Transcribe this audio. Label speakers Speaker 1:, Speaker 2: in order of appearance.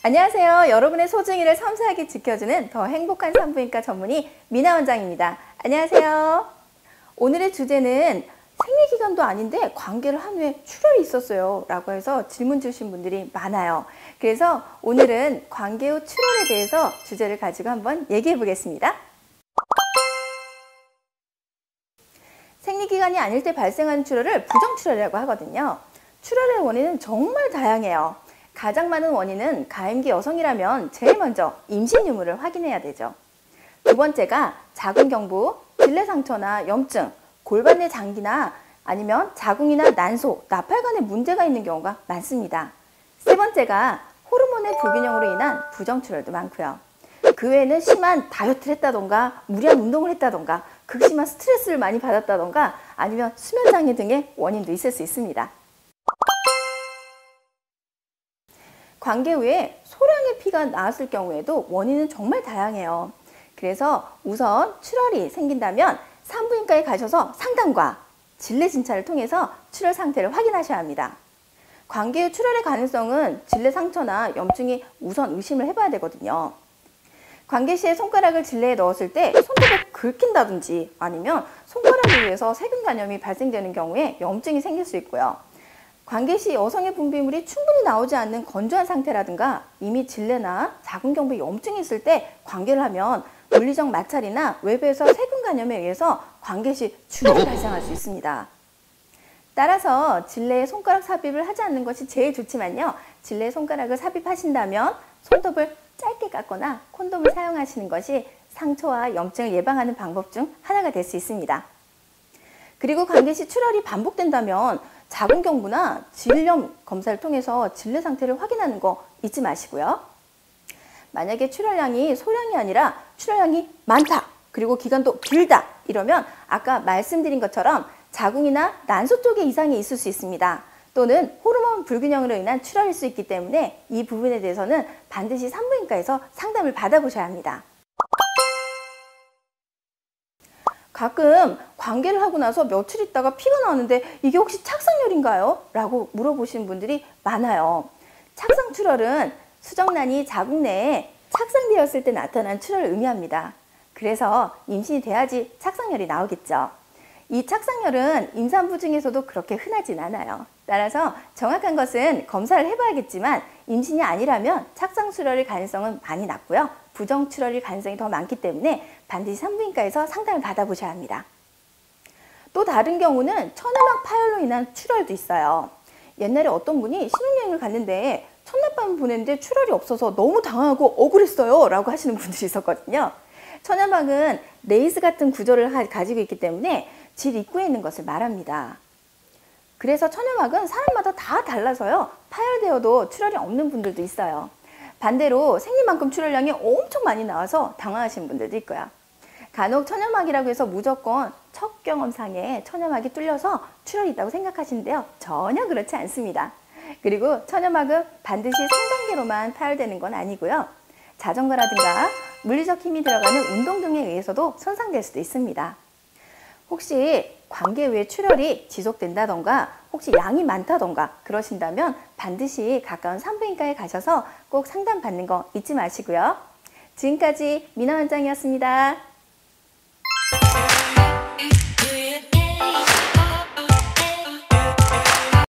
Speaker 1: 안녕하세요. 여러분의 소중이를 섬세하게 지켜주는 더 행복한 산부인과 전문의 미나 원장입니다. 안녕하세요. 오늘의 주제는 생리기간도 아닌데 관계를 한 후에 출혈이 있었어요 라고 해서 질문 주신 분들이 많아요. 그래서 오늘은 관계 후 출혈에 대해서 주제를 가지고 한번 얘기해 보겠습니다. 생리기간이 아닐 때 발생하는 출혈을 부정출혈이라고 하거든요. 출혈의 원인은 정말 다양해요. 가장 많은 원인은 가임기 여성이라면 제일 먼저 임신 유무를 확인해야 되죠. 두 번째가 자궁경부, 질내상처나 염증, 골반 내 장기나 아니면 자궁이나 난소, 나팔관에 문제가 있는 경우가 많습니다. 세 번째가 호르몬의 불균형으로 인한 부정출혈도 많고요. 그 외에는 심한 다이어트를 했다던가 무리한 운동을 했다던가 극심한 스트레스를 많이 받았다던가 아니면 수면장애 등의 원인도 있을 수 있습니다. 관계 후에 소량의 피가 나왔을 경우에도 원인은 정말 다양해요. 그래서 우선 출혈이 생긴다면 산부인과에 가셔서 상담과 질내진찰을 통해서 출혈 상태를 확인하셔야 합니다. 관계 후 출혈의 가능성은 질내상처나 염증이 우선 의심을 해봐야 되거든요. 관계 시에 손가락을 질내에 넣었을 때 손톱에 긁힌다든지 아니면 손가락에 의해서 세균 감염이 발생되는 경우에 염증이 생길 수 있고요. 관계 시 여성의 분비물이 충분히 나오지 않는 건조한 상태라든가 이미 질내나 자궁경부에 염증이 있을 때 관계를 하면 물리적 마찰이나 외부에서 세균 감염에 의해서 관계 시 출혈이 발생할 수 있습니다. 따라서 질내에 손가락 삽입을 하지 않는 것이 제일 좋지만요. 질내에 손가락을 삽입하신다면 손톱을 짧게 깎거나 콘돔을 사용하시는 것이 상처와 염증을 예방하는 방법 중 하나가 될 수 있습니다. 그리고 관계 시 출혈이 반복된다면 자궁경부나 질염 검사를 통해서 질내 상태를 확인하는 거 잊지 마시고요. 만약에 출혈량이 소량이 아니라 출혈량이 많다, 그리고 기간도 길다 이러면 아까 말씀드린 것처럼 자궁이나 난소 쪽에 이상이 있을 수 있습니다. 또는 호르몬 불균형으로 인한 출혈일 수 있기 때문에 이 부분에 대해서는 반드시 산부인과에서 상담을 받아보셔야 합니다. 가끔 관계를 하고 나서 며칠 있다가 피가 나왔는데 이게 혹시 착상열인가요? 라고 물어보시는 분들이 많아요. 착상출혈은 수정란이 자궁 내에 착상되었을 때 나타난 출혈을 의미합니다. 그래서 임신이 돼야지 착상열이 나오겠죠. 이 착상열은 임산부 중에서도 그렇게 흔하진 않아요. 따라서 정확한 것은 검사를 해봐야겠지만 임신이 아니라면 착상출혈일 가능성은 많이 낮고요. 부정출혈일 가능성이 더 많기 때문에 반드시 산부인과에서 상담을 받아보셔야 합니다. 또 다른 경우는 천연막 파열로 인한 출혈도 있어요. 옛날에 어떤 분이 신혼여행을 갔는데 첫날밤을 보냈는데 출혈이 없어서 너무 당황하고 억울했어요 라고 하시는 분들이 있었거든요. 천연막은 레이스 같은 구조를 가지고 있기 때문에 질 입구에 있는 것을 말합니다. 그래서 천연막은 사람마다 다 달라서요. 파열되어도 출혈이 없는 분들도 있어요. 반대로 생리만큼 출혈량이 엄청 많이 나와서 당황하시는 분들도 있고요. 간혹 천연막이라고 해서 무조건 첫 경험상에 천연막이 뚫려서 출혈이 있다고 생각하시는데요. 전혀 그렇지 않습니다. 그리고 천연막은 반드시 성관계로만 파열되는 건 아니고요. 자전거라든가 물리적 힘이 들어가는 운동 등에 의해서도 손상될 수도 있습니다. 혹시 관계 후에 출혈이 지속된다던가 혹시 양이 많다던가 그러신다면 반드시 가까운 산부인과에 가셔서 꼭 상담 받는 거 잊지 마시고요. 지금까지 미나 원장이었습니다.